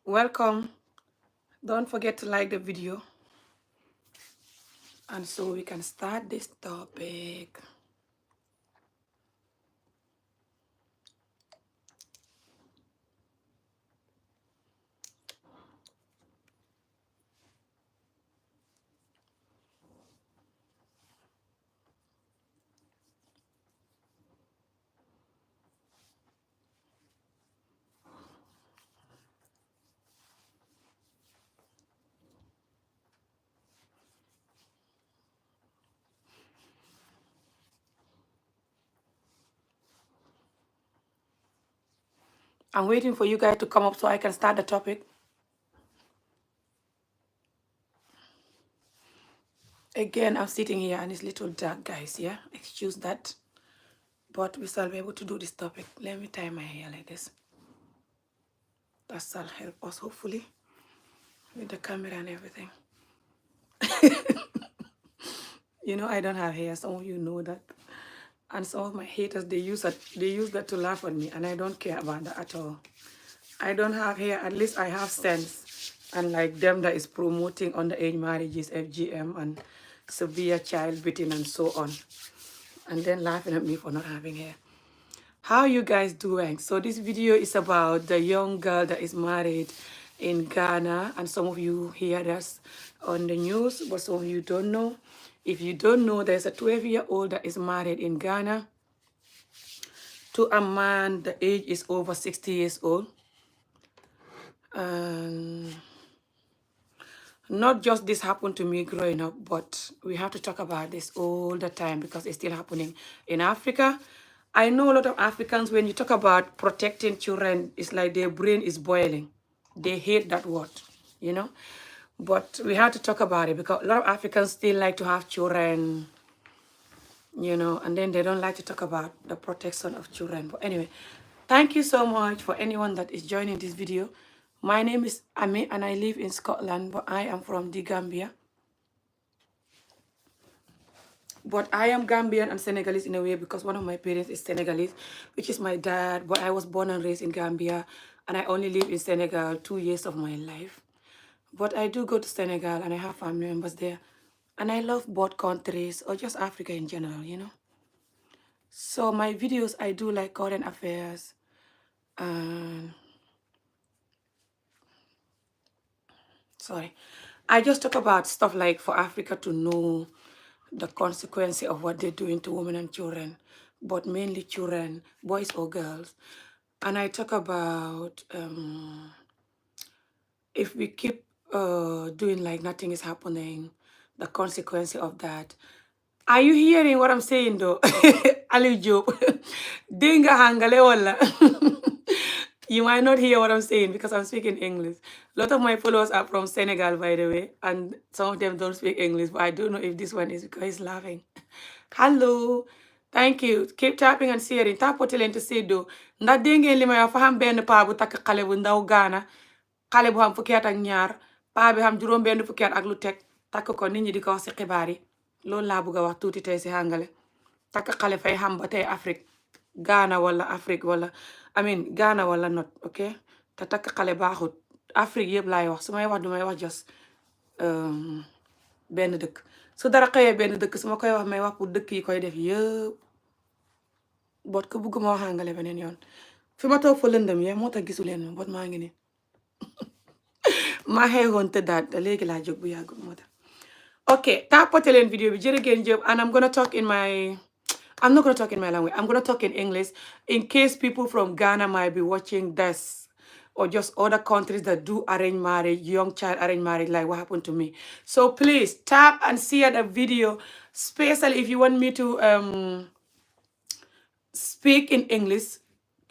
Welcome. Don't forget to like the video and so we can start this topic. I'm waiting for you guys to come up so I can start the topic. Again, I'm sitting here and it's little dark, guys. Yeah, excuse that. But we shall be able to do this topic. Let me tie my hair like this. That shall help us, hopefully, with the camera and everything. You know, I don't have hair. Some of you know that. And some of my haters, they use that to laugh at me, and I don't care about that at all. I don't have hair. At least I have sense. Unlike them that is promoting underage marriages, FGM, and severe child beating and so on. And then laughing at me for not having hair. How you guys doing? So this video is about the young girl that is married in Ghana. And some of you hear us on the news, but some of you don't know. If you don't know, there's a 12-year-old that is married in Ghana to a man, the age is over 60 years old. Not just this happened to me growing up, but we have to talk about this all the time because it's still happening in Africa. I know a lot of Africans, when you talk about protecting children, it's like their brain is boiling. They hate that word, you know. But we have to talk about it because a lot of Africans still like to have children, you know, and then they don't like to talk about the protection of children. But anyway, thank you so much for anyone that is joining this video. My name is Ami and I live in Scotland, but I am from the Gambia. But I am Gambian and Senegalese in a way because one of my parents is Senegalese, which is my dad. But I was born and raised in Gambia and I only live in Senegal 2 years of my life. But I do go to Senegal and I have family members there. And I love both countries or just Africa in general, you know. So my videos, I do like current affairs. Sorry. I just talk about stuff like for Africa to know the consequence of what they're doing to women and children, but mainly children, boys or girls. And I talk about if we keep doing like nothing is happening, the consequence of that. Are you hearing what I'm saying though? Ali Job. Dinga hangale wala. You might not hear what I'm saying because I'm speaking English. A lot of my followers are from Senegal, by the way, and some of them don't speak English, but I don't know if this one is because he's laughing. Hello. Thank you. Keep tapping and sharing. Tapote leen te séddoo ndax dégg ngeen li may wax fa xam benn paa bu takk xale bu ndaw Gaana xale bu xam fukki at ak ñaar paa bi xam juróom benn fukki at ak lu teg takk ko nit ñi di ko wax si xibaar yi loolu laa bëgg a wax tuuti tey si hàngale takk xale fay xam ba tey Afrique Ghana wala Afrique wala Ghana wala not ok te takk xale baaxut Afrique yëpp laay wax su may wax du may wax jos benn dëkk su dara xëyee benn dëkk su ma koy wax may wax pour dëkk yi koy def yëpp bot ko bëgguma wax hàngale beneen yoon fi ma toog fa lëndëm yee moo tax gisu leen ma bot maa ngi nii maa xeexoon tëddaat léegi laa jóg bu yàgg moo tax okay, tapote leen video bi jërëgeen jëf and I'm not talk in my language. I'm gonna talk in English in case people from Ghana might be watching this or just other countries that do arranged marriage, young child arranged marriage, like what happened to me. So please tap and share the video, especially if you want me to speak in English.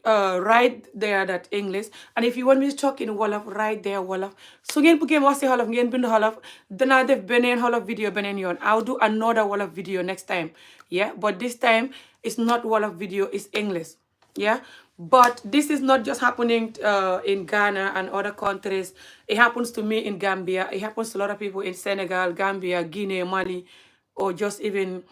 Write there that English, and if you want me to talk in Wolof, write there Wolof. So ngeen bëggee wax ci Wolof ngeen bind Wolof danaa def beneen Wolof video beneen yoon. I'll do another Wolof video next time. Yeah, but this time it's not Wolof video, it's English. Yeah, but this is not just happening in Ghana and other countries. It happens to me in Gambia. It happens to a lot of people in Senegal, Gambia, Guinea, Mali, or just even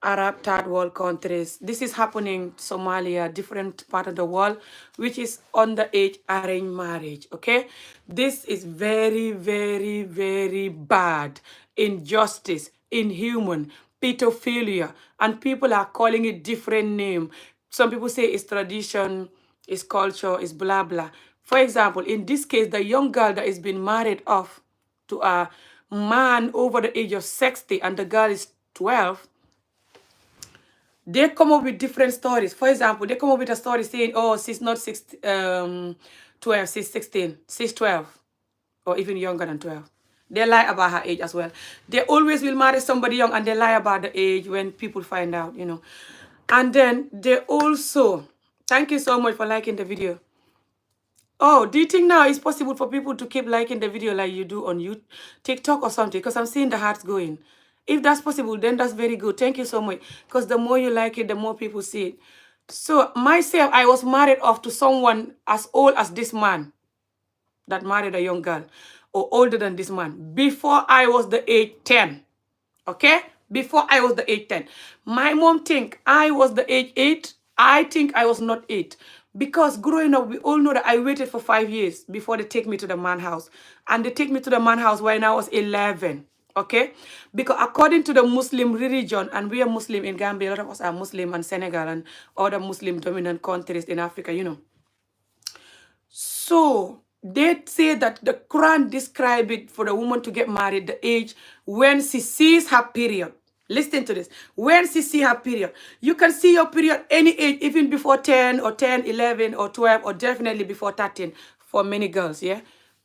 Arab third world countries. This is happening Somalia, different part of the world, which is underage arranged marriage. Okay, this is very, very, very bad. Injustice, inhuman, pedophilia, and people are calling it different name. Some people say it's tradition, it's culture, it's blah blah. For example, in this case, the young girl that is being married off to a man over the age of 60 and the girl is 12, they come up with different stories. For example, they come up with a story saying, oh, she's not 12, she's 16, she's 12, or even younger than 12. They lie about her age as well. They always will marry somebody young and they lie about the age when people find out, you know. And then they also, thank you so much for liking the video. Oh, do you think now it's possible for people to keep liking the video like you do on YouTube, TikTok or something? Because I'm seeing the hearts going. If that's possible, then that's very good. Thank you so much. Because the more you like it, the more people see it. So myself, I was married off to someone as old as this man that married a young girl, or older than this man, before I was the age 10. Okay? Before I was the age 10. My mom think I was the age 8. I think I was not 8. Because growing up, we all know that I waited for 5 years before they take me to the man house. And they take me to the man house when I was 11. Okay? Because according to the Muslim religion, and we are Muslim in Gambia, a lot of us are Muslim, and Senegal and other Muslim dominant countries in Africa, you know. So they say that the Quran describes it for the woman to get married the age when she sees her period. Listen to this. When she sees her period. You can see your period any age, even before 10 or 10, 11 or 12, or definitely before 13 for many girls, yeah?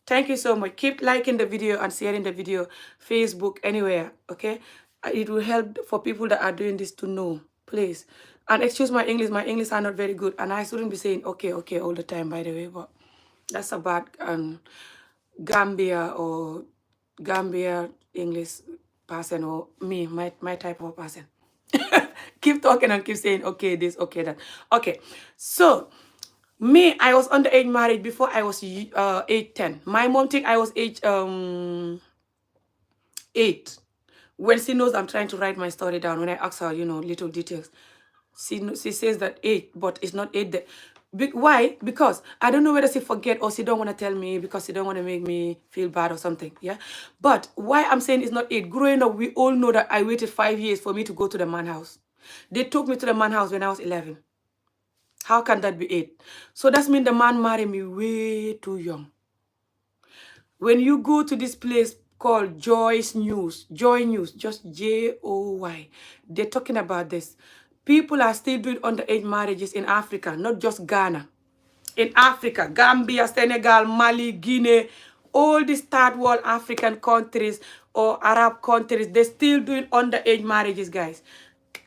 Thank you so much. Keep liking the video and sharing the video, Facebook, anywhere, okay? It will help for people that are doing this to know, please. And excuse my English are not very good, and I shouldn't be saying okay, okay all the time, by the way, but that's a bad Gambia or Gambia English person, or me, my type of person. Keep talking and keep saying okay this, okay that. Okay, so me, I was underage married before I was age 10. My mom think I was age 8. When she knows I'm trying to write my story down, when I ask her, you know, little details, she says that 8, but it's not 8. Why? Because I don't know whether she forget or she don't want to tell me because she don't want to make me feel bad or something. Yeah. But why I'm saying it's not 8. Growing up, we all know that I waited 5 years for me to go to the man house. They took me to the man house when I was 11. How can that be 8? So that means the man married me way too young. When you go to this place called Joy News, just Joy, they're talking about this. People are still doing underage marriages in Africa, not just Ghana. In Africa, Gambia, Senegal, Mali, Guinea, all these third world African countries or Arab countries, they're still doing underage marriages, guys.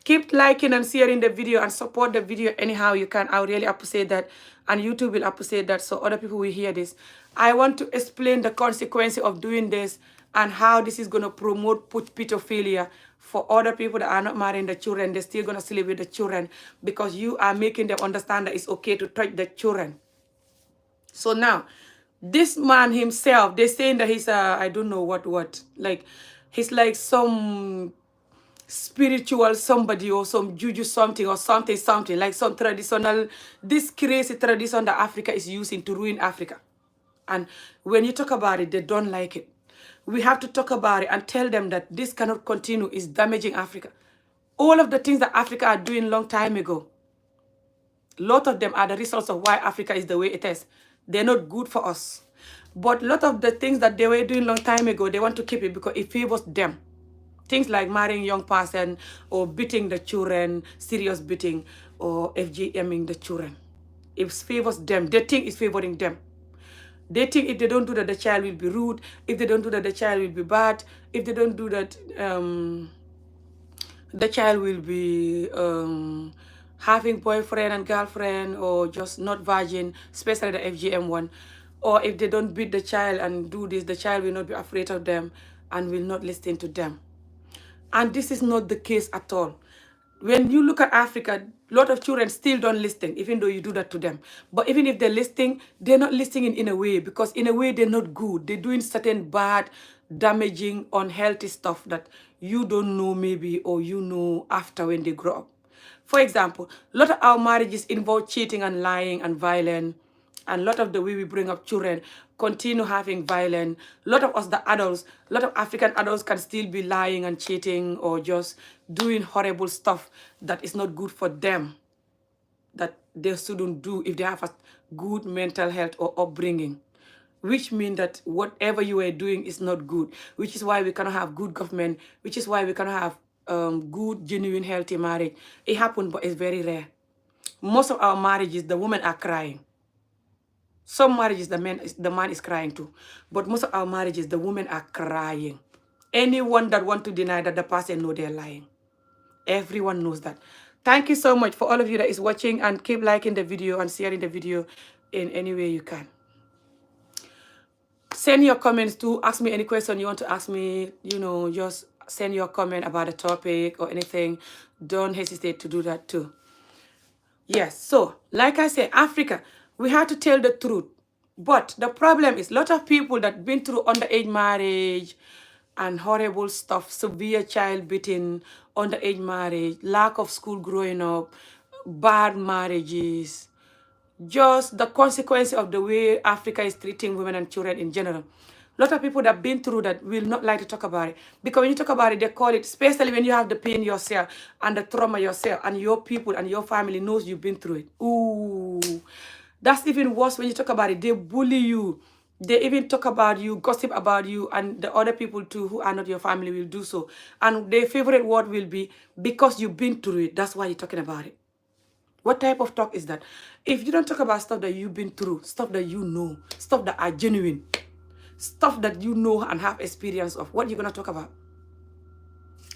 Keep liking and sharing the video and support the video anyhow you can. I would really appreciate that. And YouTube will appreciate that, so other people will hear this. I want to explain the consequences of doing this and how this is going to promote pedophilia for other people that are not marrying the children. They're still going to sleep with the children because you are making them understand that it's okay to touch the children. So now, this man himself, they're saying that he's I don't know what. Like, he's like some spiritual somebody or some juju something or something like some traditional, this crazy tradition that Africa is using to ruin Africa. And when you talk about it, they don't like it. We have to talk about it and tell them that this cannot continue. It's damaging Africa. All of the things that Africa are doing long time ago, a lot of them are the results of why Africa is the way it is. They're not good for us. But a lot of the things that they were doing long time ago, they want to keep it because it favors them. Things like marrying young person or beating the children, serious beating, or FGMing the children. It favors them. They think it's favoring them. They think if they don't do that, the child will be rude. If they don't do that, the child will be bad. If they don't do that, the child will be having boyfriend and girlfriend, or just not virgin, especially the FGM one. Or if they don't beat the child and do this, the child will not be afraid of them and will not listen to them. And this is not the case at all. When you look at Africa, a lot of children still don't listen, even though you do that to them. But even if they're listening, they're not listening in a way, because in a way they're not good. They're doing certain bad damaging, unhealthy stuff that you don't know maybe, or you know after when they grow up. For example, a lot of our marriages involve cheating and lying and violence. And a lot of the way we bring up children continue having violence. A lot of us, the adults, a lot of African adults can still be lying and cheating or just doing horrible stuff that is not good for them, that they shouldn't do if they have a good mental health or upbringing, which means that whatever you are doing is not good, which is why we cannot have good government, which is why we cannot have good, genuine, healthy marriage. It happens, but it's very rare. Most of our marriages, the women are crying. Some marriages, the man is crying too. But most of our marriages, the women are crying. Anyone that want to deny that, the person know they're lying. Everyone knows that. Thank you so much for all of you that is watching, and keep liking the video and sharing the video in any way you can. Send your comments too. Ask me any question you want to ask me. You know, just send your comment about the topic or anything. Don't hesitate to do that too. Yes, so like I said, Africa, we have to tell the truth. But the problem is a lot of people that been through underage marriage and horrible stuff, severe child beating, underage marriage, lack of school growing up, bad marriages, just the consequence of the way Africa is treating women and children in general. A lot of people that have been through that will not like to talk about it. Because when you talk about it, they call it, especially when you have the pain yourself and the trauma yourself and your people and your family knows you've been through it. Ooh, that's even worse when you talk about it. They bully you. They even talk about you, gossip about you, and the other people too who are not your family will do so. And their favorite word will be, because you've been through it, that's why you're talking about it. What type of talk is that? If you don't talk about stuff that you've been through, stuff that you know, stuff that are genuine, stuff that you know and have experience of, what are you going to talk about?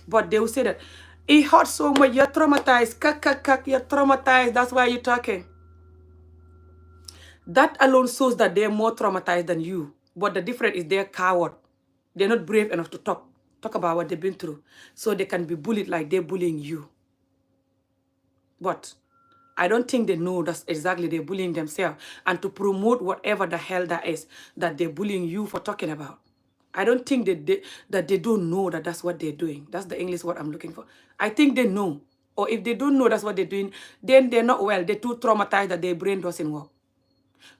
But they will say that, it hurts so much, you're traumatized, you're traumatized, that's why you're talking. That alone shows that they're more traumatized than you. But the difference is they're coward. They're not brave enough to talk about what they've been through. So they can be bullied like they're bullying you. But I don't think they know that's exactly they're bullying themselves, and to promote whatever the hell that is that they're bullying you for talking about. I don't think that they don't know that that's what they're doing. That's the English word I'm looking for. I think they know. Or if they don't know that's what they're doing, then they're not well. They're too traumatized that their brain doesn't work.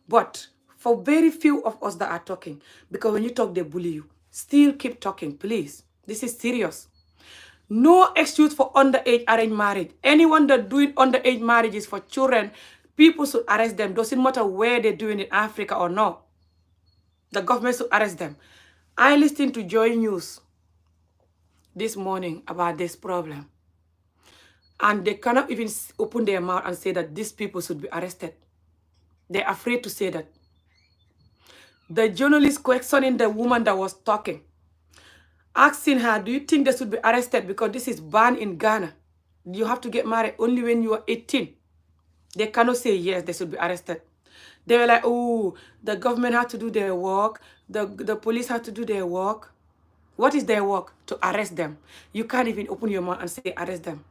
But for very few of us that are talking, because when you talk, they bully you. Still keep talking, please. This is serious. No excuse for underage arranged marriage. Anyone that doing underage marriages for children, people should arrest them. Doesn't matter where they're doing it, in Africa or not. The government should arrest them. I listened to Joy News this morning about this problem. And they cannot even open their mouth and say that these people should be arrested. They're afraid to say that. The journalist questioning the woman that was talking, asking her, do you think they should be arrested because this is banned in Ghana? You have to get married only when you are 18. They cannot say yes, they should be arrested. They were like, oh, the government had to do their work. The police had to do their work. What is their work? To arrest them. You can't even open your mouth and say arrest them.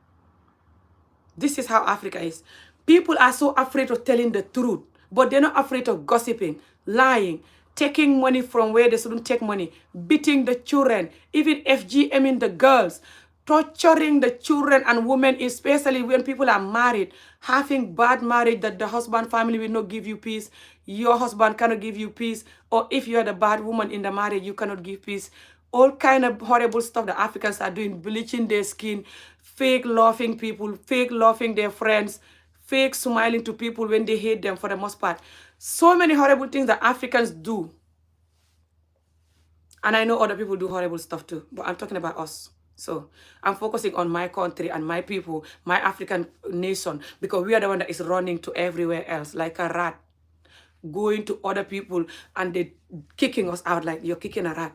This is how Africa is. People are so afraid of telling the truth, but they're not afraid of gossiping, lying, taking money from where they shouldn't take money, beating the children, even FGMing the girls, torturing the children and women, especially when people are married, having bad marriage that the husband family will not give you peace, your husband cannot give you peace, or if you are the bad woman in the marriage, you cannot give peace. All kind of horrible stuff that Africans are doing, bleaching their skin, fake laughing people, fake laughing their friends, fake smiling to people when they hate them for the most part. So many horrible things that Africans do. And I know other people do horrible stuff too, but I'm talking about us. So I'm focusing on my country and my people, my African nation, because we are the one that is running to everywhere else like a rat, going to other people and they kicking us out like you're kicking a rat.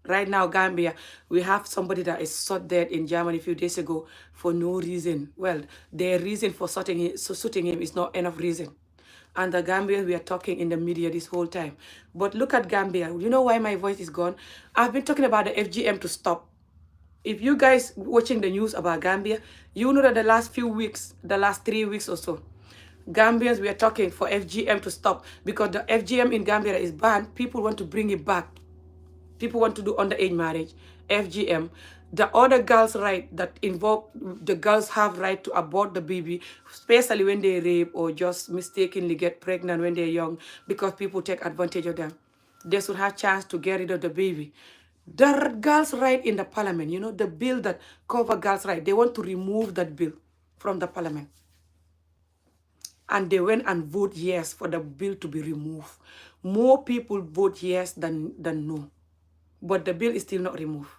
Right now, Gambia, we have somebody that is shot dead in Germany a few days ago for no reason. Well, their reason for shooting him is not enough reason. And the Gambians, we are talking in the media this whole time. But look at Gambia. You know why my voice is gone? I've been talking about the FGM to stop. If you guys watching the news about Gambia, you know that the last few weeks, the last 3 weeks or so, Gambians, we are talking for FGM to stop. Because the FGM in Gambia is banned. People want to bring it back. People want to do underage marriage, FGM. The other girls' right that involve the girls have right to abort the baby, especially when they rape or just mistakenly get pregnant when they're young because people take advantage of them. They should have chance to get rid of the baby. The girls' right in the parliament, you know, the bill that cover girls' right, they want to remove that bill from the parliament. And they went and vote yes for the bill to be removed. More people vote yes than no. But the bill is still not removed.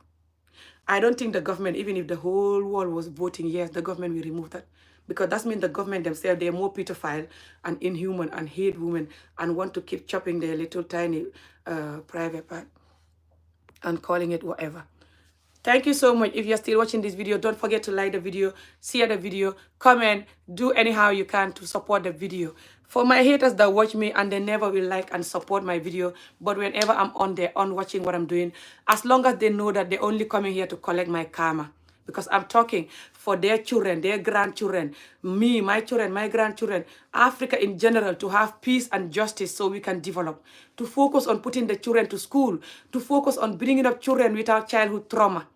I don't think the government, even if the whole world was voting yes, the government will remove that. Because that means the government themselves, they're more pedophile and inhuman and hate women and want to keep chopping their little tiny private part and calling it whatever. Thank you so much. If you're still watching this video, don't forget to like the video, share the video, comment, do anyhow you can to support the video. For my haters that watch me and they never will like and support my video, but whenever I'm on there, on watching what I'm doing, as long as they know that they're only coming here to collect my karma. Because I'm talking for their children, their grandchildren, me, my children, my grandchildren, Africa in general, to have peace and justice so we can develop. To focus on putting the children to school, to focus on bringing up children without childhood trauma.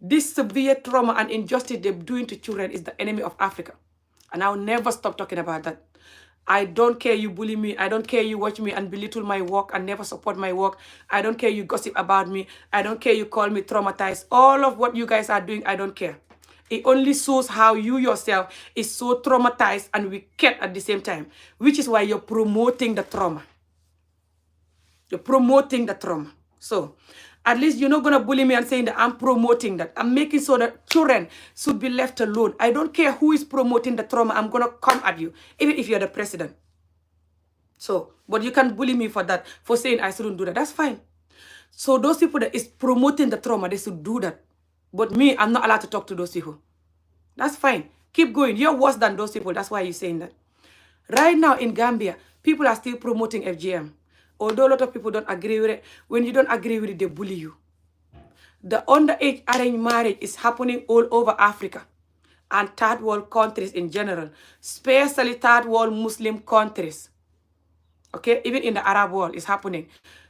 This severe trauma and injustice they're doing to children is the enemy of Africa. And I'll never stop talking about that. I don't care you bully me. I don't care you watch me and belittle my work and never support my work. I don't care you gossip about me. I don't care you call me traumatized. All of what you guys are doing, I don't care. It only shows how you yourself is so traumatized and wicked at the same time, which is why you're promoting the trauma. You're promoting the trauma. So, at least you're not going to bully me and saying that I'm promoting that. I'm making sure that children should be left alone. I don't care who is promoting the trauma. I'm going to come at you, even if you're the president. So, but you can bully me for that, for saying I shouldn't do that. That's fine. So those people that is promoting the trauma, they should do that. But me, I'm not allowed to talk to those people. That's fine. Keep going. You're worse than those people. That's why you're saying that. Right now in Gambia, people are still promoting FGM. Although a lot of people don't agree with it, when you don't agree with it, they bully you. The underage arranged marriage is happening all over Africa and third world countries in general, especially third world Muslim countries. Okay, even in the Arab world, it's happening.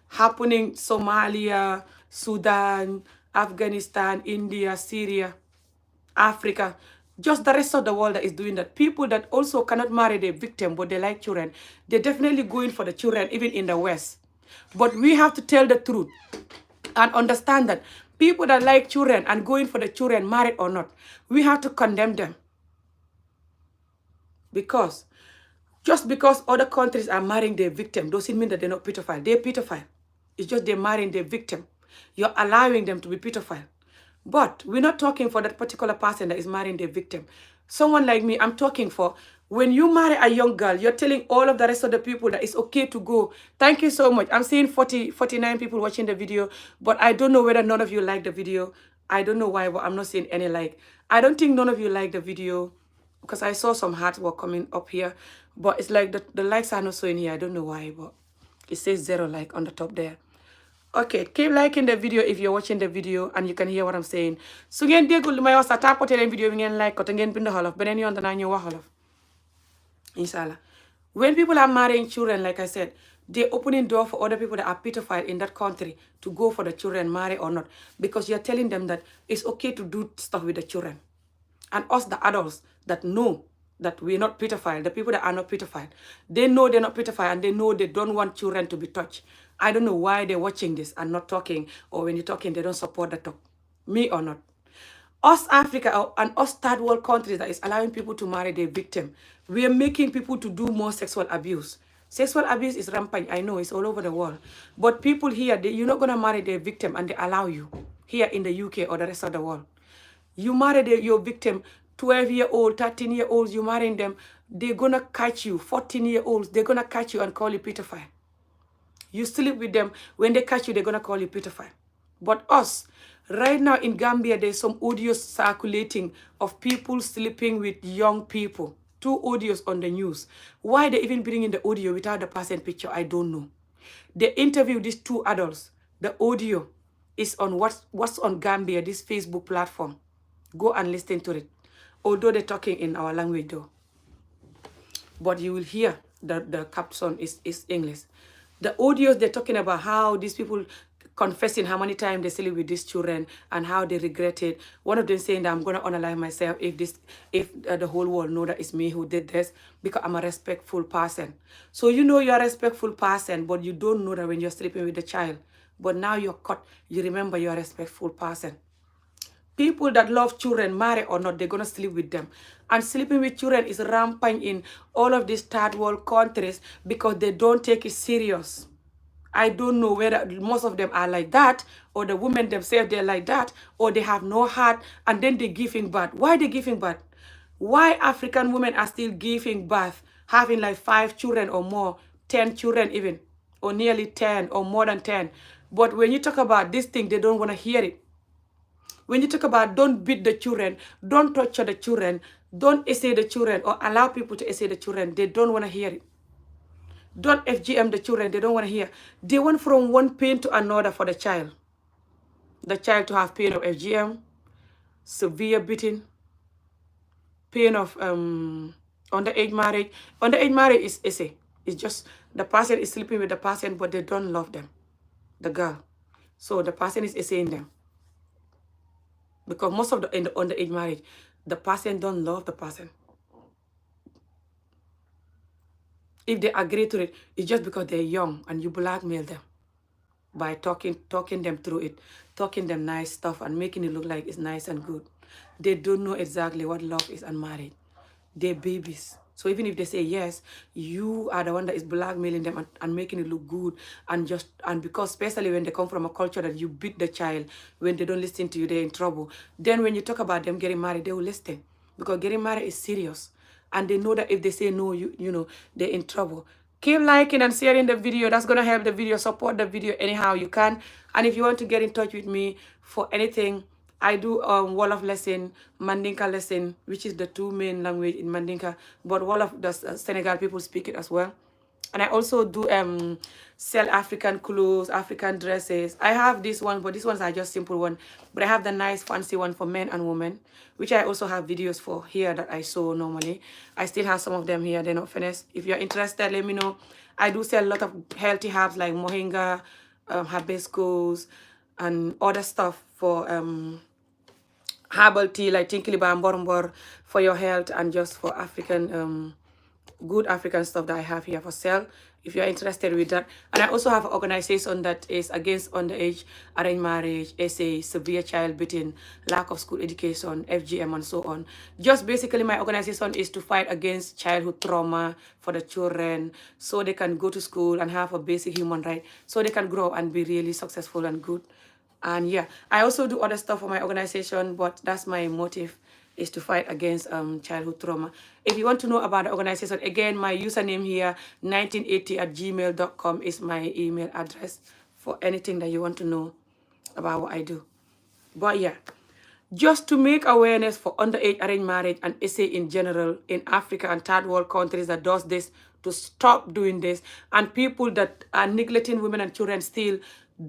Happening Somalia, Sudan, Afghanistan, India, Syria, Africa. Just the rest of the world that is doing that. People that also cannot marry their victim, but they like children. They're definitely going for the children, even in the West. But we have to tell the truth and understand that people that like children and going for the children, married or not, we have to condemn them. Because just because other countries are marrying their victim doesn't mean that they're not pedophile. They're pedophile. It's just they're marrying their victim. You're allowing them to be pedophile. But we're not talking for that particular person that is marrying their victim. Someone like me, I'm talking for when you marry a young girl, you're telling all of the rest of the people that it's okay to go. Thank you so much. I'm seeing 49 people watching the video, but I don't know whether none of you like the video. I don't know why, but I'm not seeing any like. I don't think none of you like the video because I saw some hearts were coming up here, but it's like the likes are not showing here. I don't know why, but it says 0 like on the top there. Okay, keep liking the video if you're watching the video and you can hear what I'm saying. Su ngeen déggul lu may wax sa tapoté leen video bi ngeen like ko te ngeen bind xolof beneen yoon danaa ñëw wax xolof. Inshallah. When people are marrying children, like I said, they're opening door for other people that are pedophile in that country to go for the children, marry or not. Because you're telling them that it's okay to do stuff with the children. And us, the adults, that know that we're not pedophile, the people that are not pedophile, they know they're not pedophile and they know they don't want children to be touched. I don't know why they're watching this and not talking, or when you're talking, they don't support the talk. Me or not. Us Africa and us third world countries that is allowing people to marry their victim, we are making people to do more sexual abuse. Sexual abuse is rampant, I know, it's all over the world. But people here, you're not going to marry their victim and they allow you here in the UK or the rest of the world. You marry your victim, 12-year-old, 13-year-olds, you marrying them, they're going to catch you, 14-year-olds, they're going to catch you and call you pedophile. You sleep with them, when they catch you, they're going to call you pedophile. But us, right now in Gambia, there's some audios circulating of people sleeping with young people. 2 audios on the news. Why they even bring in the audio without the person picture, I don't know. They interview these 2 adults. The audio is on what's on Gambia, this Facebook platform. Go and listen to it. Although they're talking in our language though. But you will hear the caption is English. The audios, they're talking about how these people confessing how many times they sleep with these children and how they regret it. One of them saying that I'm going to unalive myself if the whole world know that it's me who did this, because I'm a respectful person. So you know you're a respectful person, but you don't know that when you're sleeping with the child. But now you're caught, you remember you're a respectful person. People that love children, marry or not, they're going to sleep with them. And sleeping with children is rampant in all of these third world countries because they don't take it serious. I don't know whether most of them are like that, or the women themselves, they're like that, or they have no heart, and then they're giving birth. Why they giving birth? Why African women are still giving birth, having like 5 children or more, 10 children even, or nearly 10 or more than 10. But when you talk about this thing, they don't want to hear it. When you talk about don't beat the children, don't torture the children, don't essay the children, or allow people to essay the children, they don't want to hear it. Don't FGM the children, they don't want to hear. They want from one pain to another for the child. The child to have pain of FGM, severe beating, pain of underage marriage. Underage marriage is essay. It's just the person is sleeping with the person, but they don't love them, the girl. So the person is essaying them. Because most of in the underage marriage, the person don't love the person. If they agree to it, it's just because they're young and you blackmail them by talking them through it, talking them nice stuff and making it look like it's nice and good. They don't know exactly what love is and marriage. They're babies. So even if they say yes, you are the one that is blackmailing them and making it look good, and because especially when they come from a culture that you beat the child, when they don't listen to you, they're in trouble. Then when you talk about them getting married, they will listen, because getting married is serious, and they know that if they say no, you know they're in trouble. Keep liking and sharing the video. That's gonna help the video. Support the video anyhow you can. And if you want to get in touch with me for anything, I do Wolof lesson, Mandinka lesson, which is the 2 main language in Mandinka, but Wolof, the Senegal people speak it as well. And I also do sell African clothes, African dresses. I have this one, but these ones are just simple one. But I have the nice fancy one for men and women, which I also have videos for here that I sew normally. I still have some of them here. They're not finished. If you're interested, let me know. I do sell a lot of healthy herbs like moringa, hibiscus, and other stuff for herbal tea like tinkiliba and borombor for your health, and just for African good African stuff that I have here for sale if you're interested with that. And I also have an organization that is against underage, arranged marriage, SA, severe child beating, lack of school education, FGM, and so on. Just basically my organization is to fight against childhood trauma for the children, so they can go to school and have a basic human right, so they can grow and be really successful and good. And yeah, I also do other stuff for my organization, but that's my motive, is to fight against childhood trauma. If you want to know about the organization, again, my username here, 1980@gmail.com is my email address for anything that you want to know about what I do. But yeah, just to make awareness for underage arranged marriage and SA in general in Africa and third world countries that does this, to stop doing this. And people that are neglecting women and children still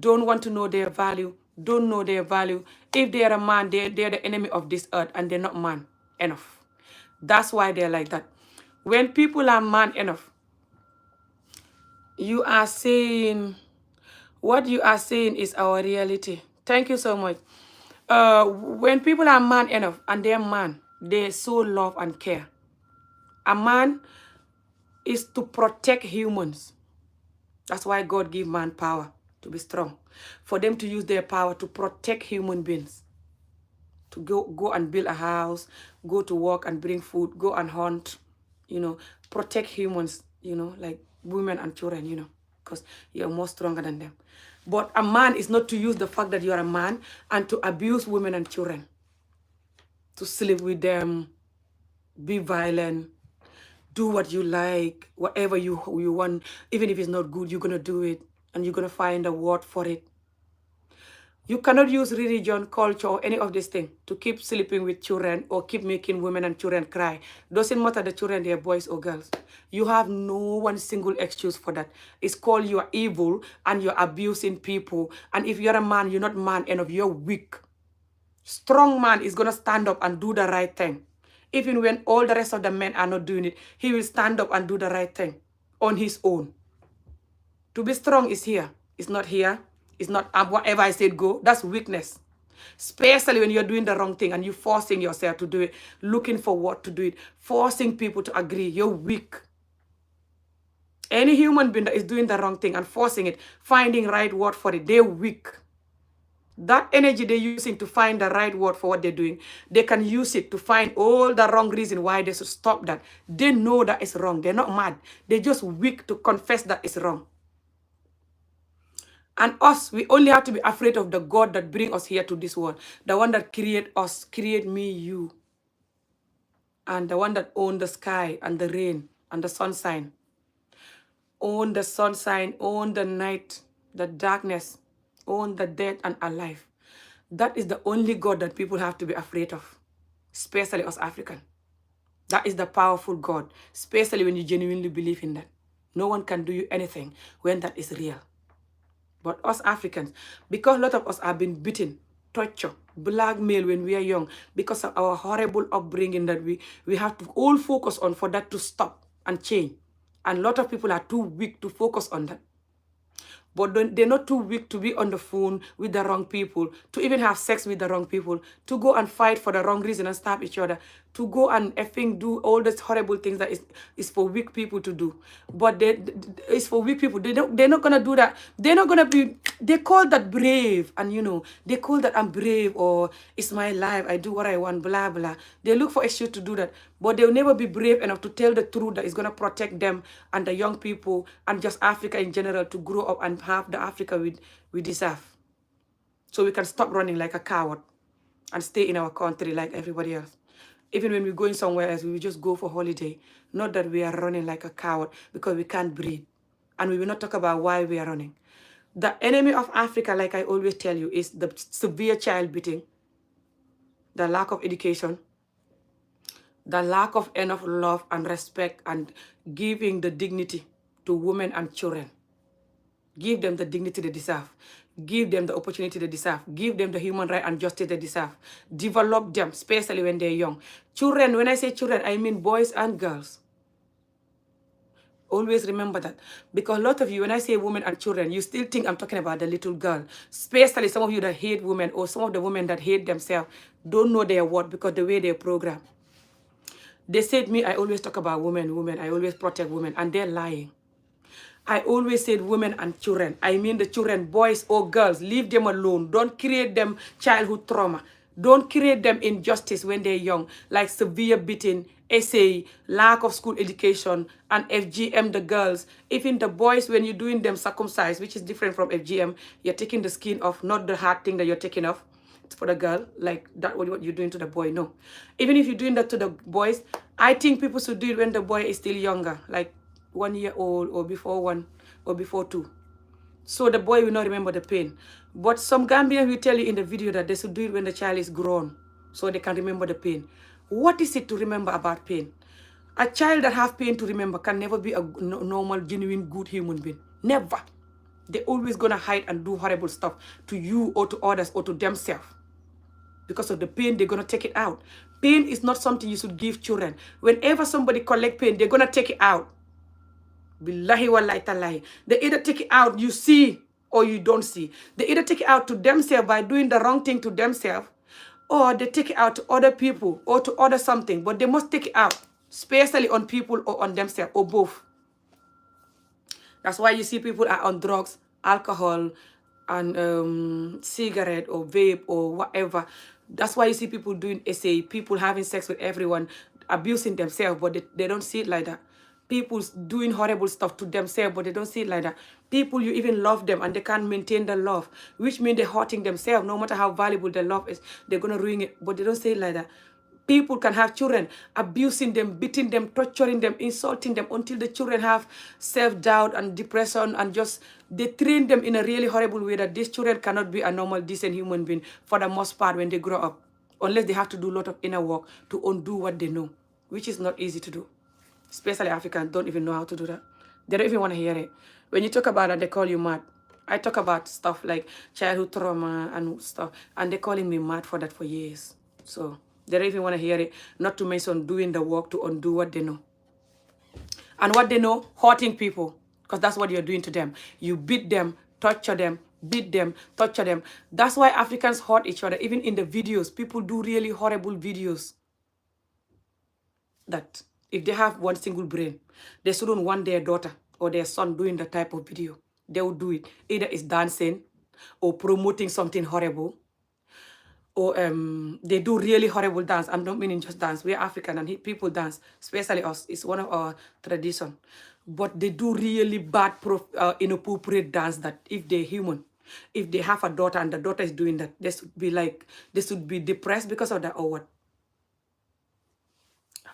don't want to know their value, don't know their value. If they are a man, they're the enemy of this earth, and they're not man enough. That's why they're like that. When people are man enough, you are saying, what you are saying is our reality. Thank you so much. When people are man enough and they're man, they so love and care. A man is to protect humans. That's why God gave man power to be strong, for them to use their power to protect human beings, to go and build a house, go to work and bring food, go and hunt, protect humans, like women and children, because you're more stronger than them. But a man is not to use the fact that you are a man and to abuse women and children, to sleep with them, be violent, do what you like, whatever you want. Even if it's not good, you're going to do it, and you're going to find a word for it. You cannot use religion, culture, or any of these things to keep sleeping with children or keep making women and children cry. Doesn't matter the children, they are boys or girls. You have no one single excuse for that. It's called you are evil and you're abusing people. And if you're a man, you're not man enough, you're weak. Strong man is going to stand up and do the right thing. Even when all the rest of the men are not doing it, he will stand up and do the right thing on his own. To be strong is here. It's not here. It's not whatever I said go. That's weakness. Especially when you're doing the wrong thing and you're forcing yourself to do it, looking for what to do it, forcing people to agree. You're weak. Any human being that is doing the wrong thing and forcing it, finding right word for it, they're weak. That energy they're using to find the right word for what they're doing, they can use it to find all the wrong reason why they should stop that. They know that it's wrong. They're not mad. They're just weak to confess that it's wrong. And us, we only have to be afraid of the God that bring us here to this world. The one that create us, create me, you. And the one that own the sky and the rain and the sunshine. Own the sunshine, own the night, the darkness, own the dead and alive. That is the only God that people have to be afraid of, especially us Africans. That is the powerful God, especially when you genuinely believe in that. No one can do you anything when that is real. But us Africans, because a lot of us have been beaten, tortured, blackmailed when we are young, because of our horrible upbringing that we have to all focus on for that to stop and change. And a lot of people are too weak to focus on that. But they're not too weak to be on the phone with the wrong people, to even have sex with the wrong people, to go and fight for the wrong reason and stab each other, to go and effing do all these horrible things that is for weak people to do. But it's for weak people. They're not going to do that. They're not going to be, they call that brave. And they call that I'm brave, or it's my life, I do what I want, blah, blah. They look for excuse to do that. But they'll never be brave enough to tell the truth that is going to protect them and the young people and just Africa in general to grow up and have the Africa we deserve. So we can stop running like a coward and stay in our country like everybody else. Even when we're going somewhere else, we will just go for holiday. Not that we are running like a coward because we can't breathe. And we will not talk about why we are running. The enemy of Africa, like I always tell you, is the severe child beating, the lack of education, the lack of enough love and respect and giving the dignity to women and children. Give them the dignity they deserve. Give them the opportunity they deserve. Give them the human right and justice they deserve. Develop them, especially when they're young. Children, when I say children, I mean boys and girls. Always remember that. Because a lot of you, when I say women and children, you still think I'm talking about the little girl. Especially some of you that hate women, or some of the women that hate themselves, don't know their word because the way they're programmed. They said me, I always talk about women, I always protect women, and they're lying. I always said women and children. I mean the children, boys or girls, leave them alone. Don't create them childhood trauma. Don't create them injustice when they're young, like severe beating, SA, lack of school education, and FGM the girls. Even the boys, when you're doing them circumcised, which is different from FGM, you're taking the skin off, not the hard thing that you're taking off. It's for the girl, like that what you're doing to the boy. No. Even if you're doing that to the boys, I think people should do it when the boy is still younger, like 1 year old or before 1 or before 2. So the boy will not remember the pain. But some Gambians will tell you in the video that they should do it when the child is grown so they can remember the pain. What is it to remember about pain? A child that has pain to remember can never be a normal, genuine, good human being. Never. They're always going to hide and do horrible stuff to you or to others or to themselves. Because of the pain, they're going to take it out. Pain is not something you should give children. Whenever somebody collect pain, they're going to take it out. Billahi wallahi talahi. They either take it out, you see, or you don't see. They either take it out to themselves by doing the wrong thing to themselves, or they take it out to other people or to other something. But they must take it out, especially on people or on themselves, or both. That's why you see people are on drugs, alcohol, and cigarette or vape or whatever. That's why you see people doing SA, people having sex with everyone, abusing themselves, but they don't see it like that. People doing horrible stuff to themselves, but they don't see it like that. People, you even love them and they can't maintain the love, which means they're hurting themselves. No matter how valuable their love is, they're going to ruin it, but they don't say it like that. People can have children, abusing them, beating them, torturing them, insulting them until the children have self-doubt and depression, and just they train them in a really horrible way that these children cannot be a normal, decent human being for the most part when they grow up, unless they have to do a lot of inner work to undo what they know, which is not easy to do. Especially Africans don't even know how to do that. They don't even want to hear it. When you talk about it, they call you mad. I talk about stuff like childhood trauma and stuff, and they're calling me mad for that for years. So they don't even want to hear it, not to mention doing the work to undo what they know. And what they know, hurting people, because that's what you're doing to them. You beat them, torture them, beat them, torture them. That's why Africans hurt each other. Even in the videos, people do really horrible videos that if they have one single brain, they shouldn't want their daughter or their son doing the type of video. They will do it. Either it's dancing or promoting something horrible, or they do really horrible dance. I'm not meaning just dance. We're African and people dance, especially us. It's one of our tradition. But they do really bad, inappropriate dance that if they're human, if they have a daughter and the daughter is doing that, they should be depressed because of that or what?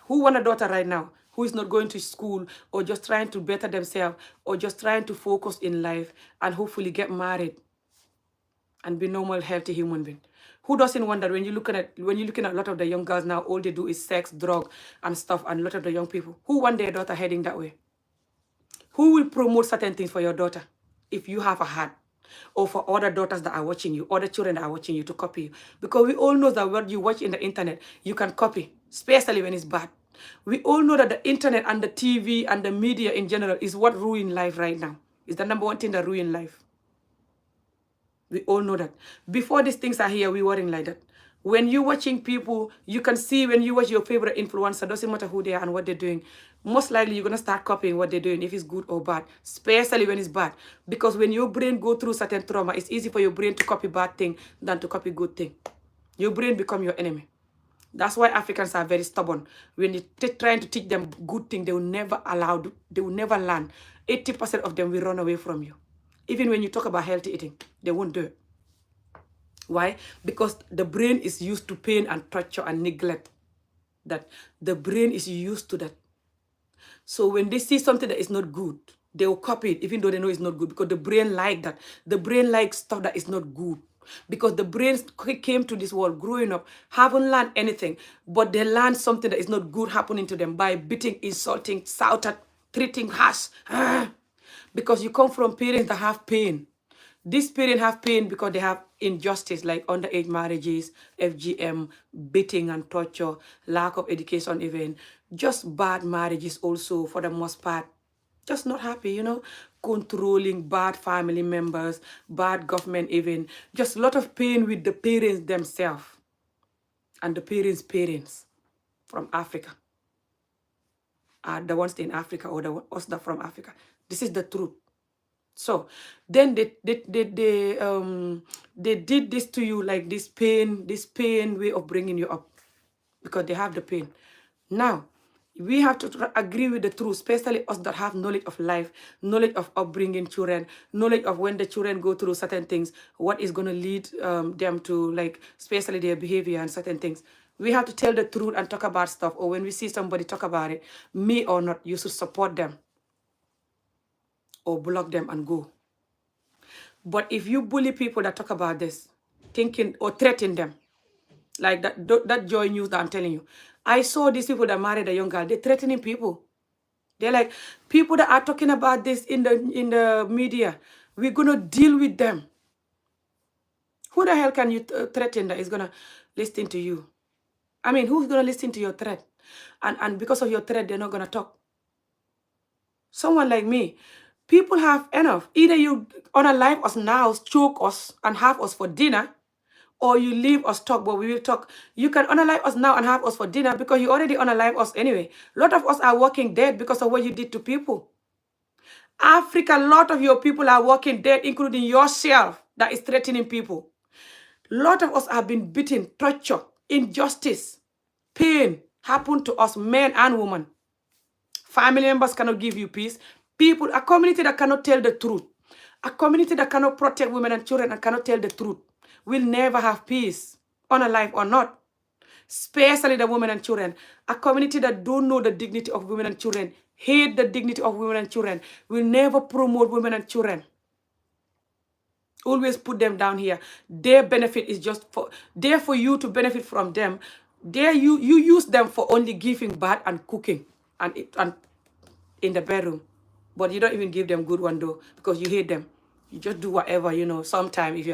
Who want a daughter right now who is not going to school or just trying to better themselves or just trying to focus in life and hopefully get married and be normal, healthy human being? Who doesn't want that? When you're looking at a lot of the young girls now, all they do is sex, drug, and stuff, and a lot of the young people. Who want their daughter heading that way? Who will promote certain things for your daughter if you have a heart? Or for other daughters that are watching you, other children that are watching you to copy you? Because we all know that what you watch in the internet, you can copy, especially when it's bad. We all know that the internet and the TV and the media in general is what ruin life right now. It's the number one thing that ruin life. We all know that. Before these things are here, we weren't like that. When you're watching people, you can see when you watch your favorite influencer, doesn't matter who they are and what they're doing, most likely you're going to start copying what they're doing, if it's good or bad, especially when it's bad. Because when your brain go through certain trauma, it's easy for your brain to copy bad thing than to copy good thing. Your brain become your enemy. That's why Africans are very stubborn. When you're trying to teach them good thing, they will never learn. 80% of them will run away from you. Even when you talk about healthy eating, they won't do it. Why? Because the brain is used to pain and torture and neglect. That the brain is used to that. So when they see something that is not good, they will copy it even though they know it's not good, because the brain like that. The brain likes stuff that is not good. Because the brain came to this world growing up, haven't learned anything, but they learned something that is not good happening to them by beating, insulting, shouting, treating harsh. Because you come from parents that have pain. These parents have pain because they have injustice like underage marriages, FGM, beating and torture, lack of education even, just bad marriages also for the most part. Just not happy, controlling, bad family members, bad government even. Just a lot of pain with the parents themselves and the parents from Africa. The ones in Africa or us that from Africa. This is the truth. So then they did this to you, like this pain way of bringing you up, because they have the pain. Now we have to agree with the truth, especially us that have knowledge of life, knowledge of upbringing children, knowledge of when the children go through certain things, what is going to lead them to, like, especially their behavior and certain things. We have to tell the truth and talk about stuff. Or when we see somebody talk about it, me or not, you should support them or block them and go. But if you bully people that talk about this, thinking or threaten them, like that Joy News that I'm telling you, I saw these people that married a young girl, they're threatening people. They're like, people that are talking about this in the media, we're gonna deal with them. Who the hell can you threaten that is gonna listen to you? I mean, who's gonna listen to your threat? And because of your threat, they're not gonna talk. Someone like me, people have enough. Either you unalive us now, choke us, and have us for dinner, or you leave us talk, but we will talk. You can unalive us now and have us for dinner because you already unalive us anyway. A lot of us are walking dead because of what you did to people. Africa, a lot of your people are walking dead, including yourself, that is threatening people. A lot of us have been beaten, torture, injustice, pain happened to us, men and women. Family members cannot give you peace. People, a community that cannot tell the truth, a community that cannot protect women and children and cannot tell the truth, will never have peace, unalive or not. Especially the women and children. A community that don't know the dignity of women and children, hate the dignity of women and children, will never promote women and children. Always put them down here. Their benefit is just there for you to benefit from them. There you use them for only giving bath and cooking and in the bedroom. But you don't even give them good one though, because you hate them. You just do whatever, sometime if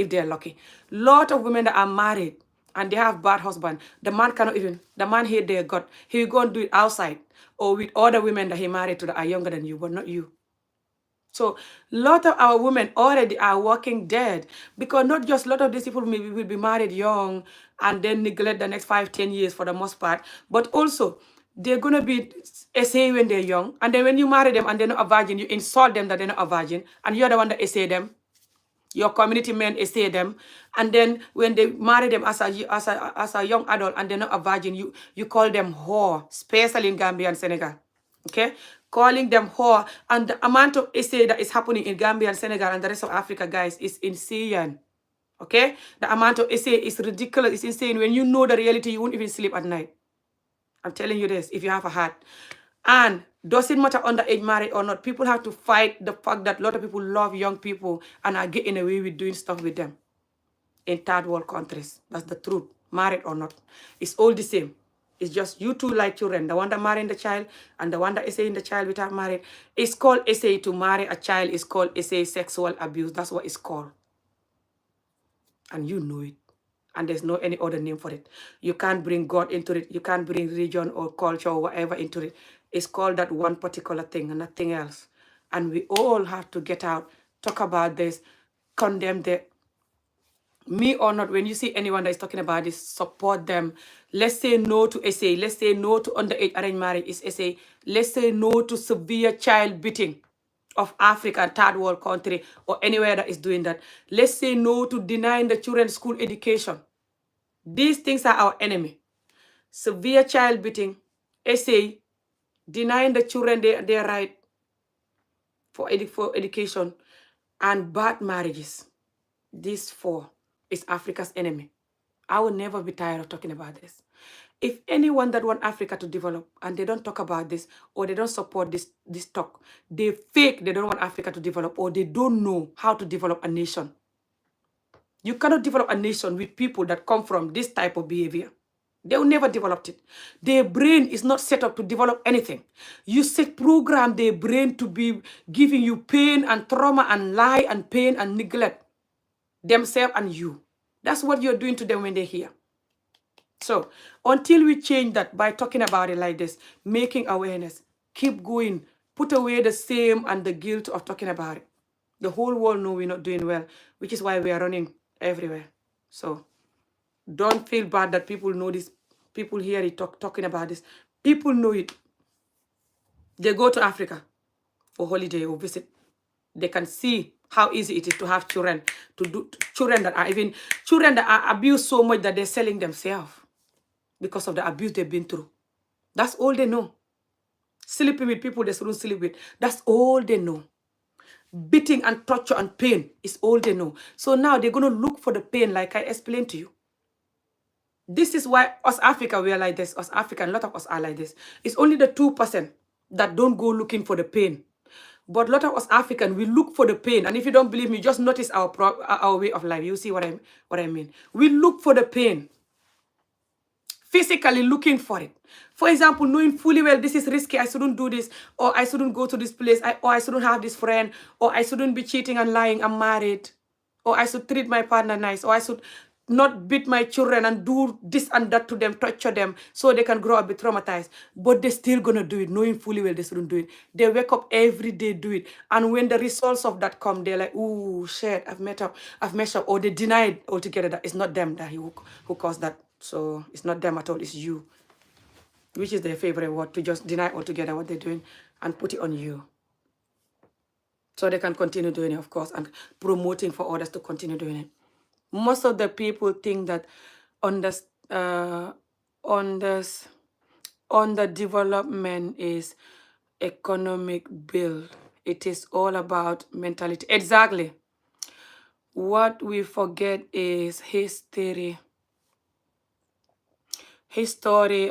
they're lucky. Lot of women that are married and they have bad husband, the man hate their God. He will go and do it outside or with other women that he married to that are younger than you, but not you. So a lot of our women already are working dead because not just a lot of these people maybe will be married young and then neglect the next 5, 10 years for the most part, but also they're gonna be essay when they're young, and then when you marry them and they're not a virgin, you insult them that they're not a virgin, and you're the one that essay them. Your community men essay them, and then when they marry them as a young adult and they're not a virgin, you call them whore, especially in Gambia and Senegal. Okay, calling them whore, and the amount of essay that is happening in Gambia and Senegal and the rest of Africa, guys, is insane. Okay, the amount of essay is ridiculous. It's insane. When you know the reality, you won't even sleep at night. I'm telling you this, if you have a heart. And doesn't matter underage married or not, people have to fight the fact that a lot of people love young people and are getting away with doing stuff with them in third world countries. That's the truth, married or not. It's all the same. It's just you two like children. The one that marrying the child and the one that is saying the child without married. It's called essay to marry a child. It's called essay sexual abuse. That's what it's called. And you know it. And there's no any other name for it. You can't bring God into it. You can't bring religion or culture or whatever into it. It's called that one particular thing and nothing else. And we all have to get out, talk about this, condemn the me or not. When you see anyone that is talking about this, support them. Let's say no to essay. Let's say no to underage arranged marriage is essay. Let's say no to severe child beating of Africa, third world country, or anywhere that is doing that. Let's say no to denying the children school education. These things are our enemy. Severe child beating, essay, denying the children their right for education, and bad marriages. These four is Africa's enemy. I will never be tired of talking about this. If anyone that want Africa to develop and they don't talk about this or they don't support this talk, they fake they don't want Africa to develop or they don't know how to develop a nation. You cannot develop a nation with people that come from this type of behavior. They will never develop it. Their brain is not set up to develop anything. You set program their brain to be giving you pain and trauma and lie and pain and neglect themselves and you. That's what you're doing to them when they're here. So until we change that by talking about it like this, making awareness, keep going, put away the shame and the guilt of talking about it. The whole world know we're not doing well, which is why we are running everywhere. So don't feel bad that people know this. People hear it talking about this. People know it. They go to Africa for holiday or visit. They can see how easy it is to have children, children that are abused so much that they're selling themselves because of the abuse they've been through. That's all they know. Sleeping with people they shouldn't sleep with. That's all they know. Beating and torture and pain is all they know. So now they're going to look for the pain like I explained to you. This is why us Africa, we are like this. Us African, a lot of us are like this. It's only the 2% that don't go looking for the pain. But a lot of us African, we look for the pain. And if you don't believe me, just notice our way of life. You see what I mean? We look for the pain. Physically looking for it. For example, knowing fully well this is risky, I shouldn't do this, or I shouldn't go to this place, or I shouldn't have this friend, or I shouldn't be cheating and lying, I'm married, or I should treat my partner nice, or I should not beat my children and do this and that to them, torture them, so they can grow up be traumatized. But they're still gonna do it, knowing fully well they shouldn't do it. They wake up every day, do it. And when the results of that come, they're like, ooh, shit, I've messed up, or they deny it altogether that it's not them that who caused that. So it's not them at all, it's you. Which is their favorite word, to just deny altogether what they're doing and put it on you. So they can continue doing it, of course, and promoting for others to continue doing it. Most of the people think that on the development is economic build. It is all about mentality. Exactly. What we forget is history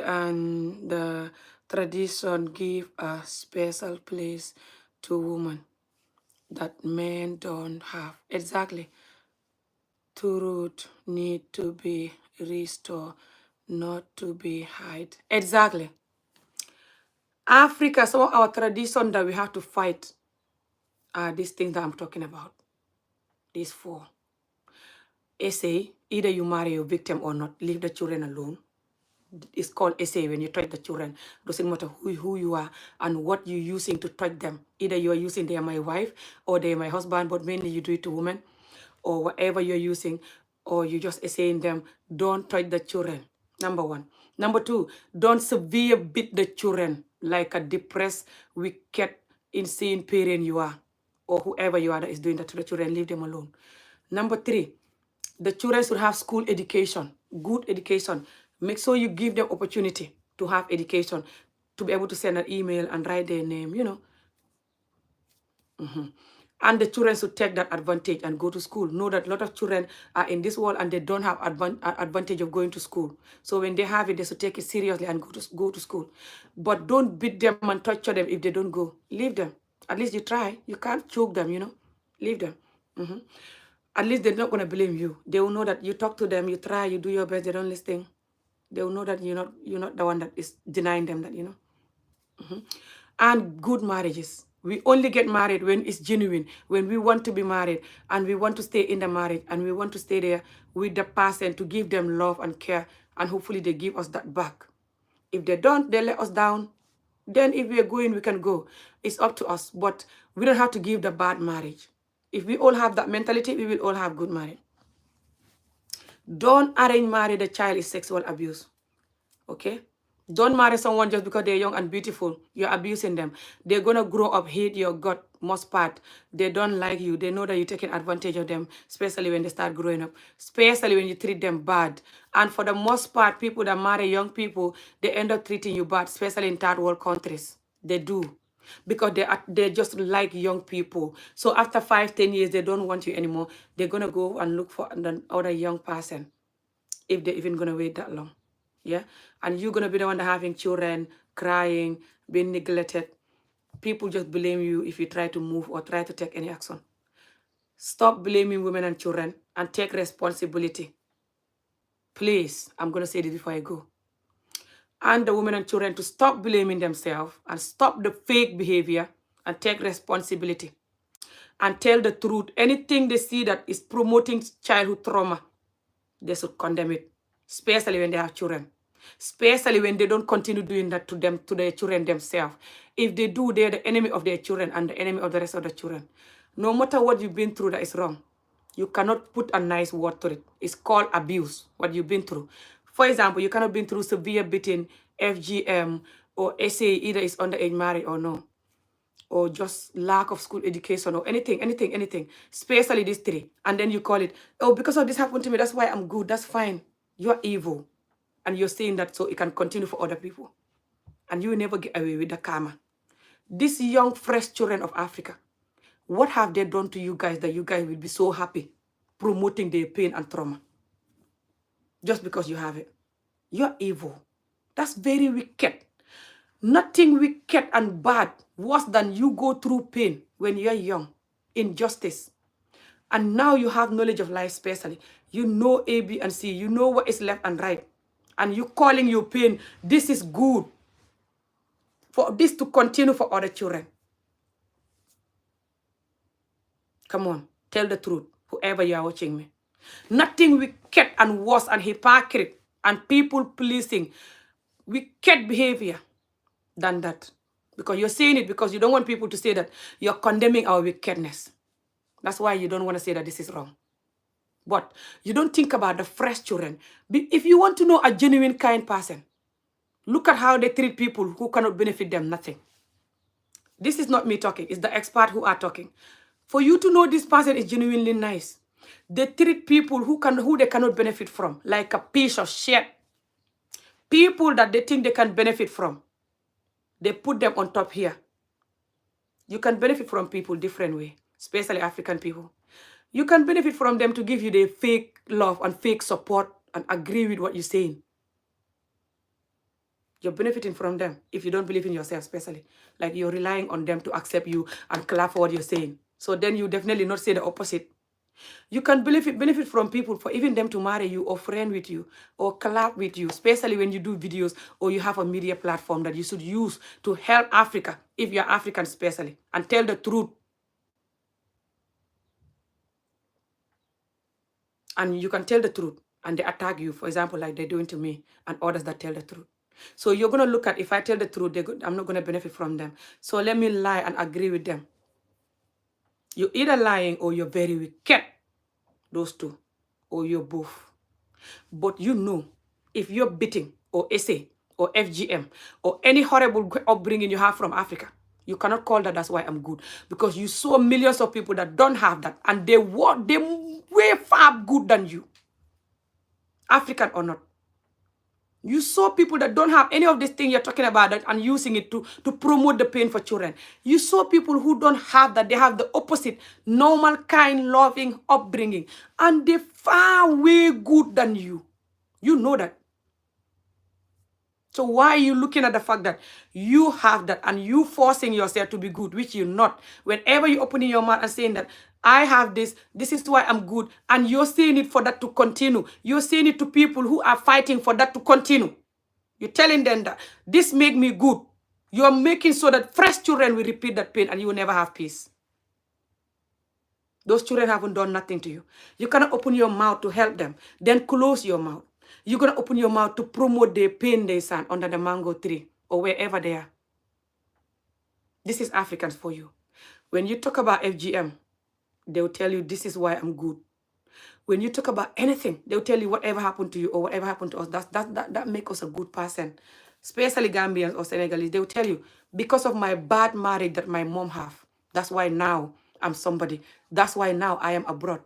and the tradition give a special place to women that men don't have. Exactly. Truth need to be restored, not to be hide. Exactly. Africa, some of our tradition that we have to fight are these things that I'm talking about. These four. Essay, either you marry your victim or not, leave the children alone. It's called essay when you touch the children. Doesn't matter who you are and what you're using to touch them. Either you're using they are my wife or they are my husband, but mainly you do it to women or whatever you're using, or you just essaying them. Don't touch the children. Number one. Number two, don't severe beat the children like a depressed, wicked, insane parent you are, or whoever you are that is doing that to the children. Leave them alone. Number three, the children should have school education, good education. Make sure you give them opportunity to have education, to be able to send an email and write their name, you know. And the children should take that advantage and go to school. Know that a lot of children are in this world and they don't have advantage of going to school. So when they have it, they should take it seriously and go to school. But don't beat them and torture them if they don't go. Leave them. At least you try. You can't choke them, you know. Leave them. At least they're not going to blame you. They will know that you talk to them, you try, you do your best, they don't listen. They will know that you're not the one that is denying them that, you know. And good marriages. We only get married when it's genuine, when we want to be married and we want to stay in the marriage and we want to stay there with the person to give them love and care, and hopefully they give us that back. If they don't, they let us down. Then if we are going, we can go. It's up to us. But we don't have to give the bad marriage. If we all have that mentality, we will all have good marriage. Don't arrange marriage. The child is sexual abuse. Okay? Don't marry someone just because they're young and beautiful. You're abusing them. They're going to grow up, hate your gut, most part. They don't like you. They know that you're taking advantage of them, especially when they start growing up, especially when you treat them bad. And for the most part, people that marry young people, they end up treating you bad, especially in third world countries. They do. Because they just like young people. So after 5-10 years, they don't want you anymore. They're going to go and look for another young person, if they're even going to wait that long. Yeah, and you're gonna be the one that having children, crying, being neglected. People just blame you if you try to move or try to take any action. Stop blaming women and children and take responsibility. Please, I'm gonna say this before I go. And the women and children to stop blaming themselves and stop the fake behavior and take responsibility and tell the truth. Anything they see that is promoting childhood trauma, they should condemn it, especially when they have children. Especially when they don't continue doing that to them, to their children themselves. If they do, they're the enemy of their children and the enemy of the rest of the children. No matter what you've been through that is wrong, you cannot put a nice word to it. It's called abuse, what you've been through. For example, you cannot been through severe beating, FGM, or SA, either it's underage marriage or no, or just lack of school education or anything, especially these three. And then you call it, oh, because of this happened to me, that's why I'm good. That's fine. You're evil. And you're saying that so it can continue for other people. And you will never get away with the karma. These young, fresh children of Africa, what have they done to you guys that you guys will be so happy promoting their pain and trauma? Just because you have it. You're evil. That's very wicked. Nothing wicked and bad worse than you go through pain when you're young, injustice. And now you have knowledge of life, especially. You know A, B, and C. You know what is left and right. And you calling your pain, this is good. For this to continue for other children. Come on, tell the truth, whoever you are watching me. Nothing wicked and worse and hypocrite and people pleasing, wicked behavior than that. Because you're saying it because you don't want people to say that you're condemning our wickedness. That's why you don't want to say that this is wrong. But you don't think about the fresh children. If you want to know a genuine kind person, look at how they treat people who cannot benefit them nothing. This is not me talking. It's the expert who are talking. For you to know this person is genuinely nice, they treat people who they cannot benefit from like a piece of shit. People that they think they can benefit from, they put them on top here. You can benefit from people different way, especially African people. You can benefit from them to give you the fake love and fake support and agree with what you're saying. You're benefiting from them if you don't believe in yourself, especially. Like you're relying on them to accept you and clap for what you're saying. So then you definitely not say the opposite. You can benefit from people for even them to marry you or friend with you or collab with you, especially when you do videos or you have a media platform that you should use to help Africa, if you're African especially, and tell the truth. And you can tell the truth. and they attack you, for example, like they're doing to me, and others that tell the truth. So you're going to look at, if I tell the truth, I'm not going to benefit from them. So let me lie and agree with them. You're either lying or you're very wicked. Those two. Or you're both. But you know, if you're beating or SA or FGM or any horrible upbringing you have from Africa, you cannot call that's why I'm good. Because you saw millions of people that don't have that, and they way far good than you. African or not. You saw people that don't have any of this thing you're talking about that, and using it to promote the pain for children. You saw people who don't have that. They have the opposite, normal, kind, loving upbringing. And they're far way good than you. You know that. So why are you looking at the fact that you have that and you forcing yourself to be good, which you're not? Whenever you opening your mouth and saying that, I have this is why I'm good, and you're saying it for that to continue. You're saying it to people who are fighting for that to continue. You're telling them that this make me good. You're making so that fresh children will repeat that pain and you will never have peace. Those children haven't done nothing to you. You cannot open your mouth to help them, then close your mouth. You're going to open your mouth to promote the pain they stand under the mango tree or wherever they are. This is Africans for you. When you talk about FGM, they will tell you this is why I'm good. When you talk about anything, they'll tell you whatever happened to you or whatever happened to us, that makes us a good person. Especially Gambians or Senegalese, they'll tell you, because of my bad marriage that my mom have, that's why now I'm somebody. That's why now I am abroad.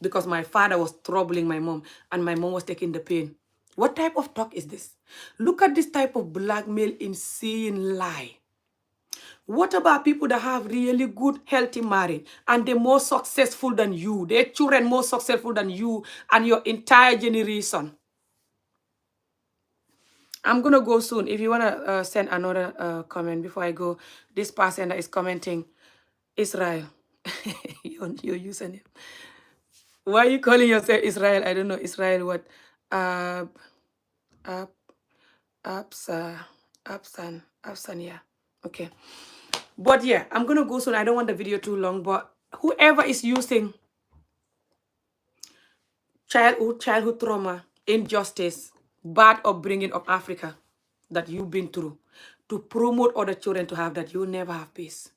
Because my father was troubling my mom and my mom was taking the pain. What type of talk is this? Look at this type of blackmail, insane lie. What about people that have really good, healthy marriage and they're more successful than you? Their children more successful than you and your entire generation. I'm going to go soon. If you want to send another comment before I go, this person that is commenting, Israel. your username. Why are you calling yourself Israel? I don't know. Israel what? Absan, yeah. Okay. But yeah, I'm going to go soon. I don't want the video too long, but whoever is using childhood trauma, injustice, bad upbringing of Africa that you've been through to promote other children to have that, you'll never have peace.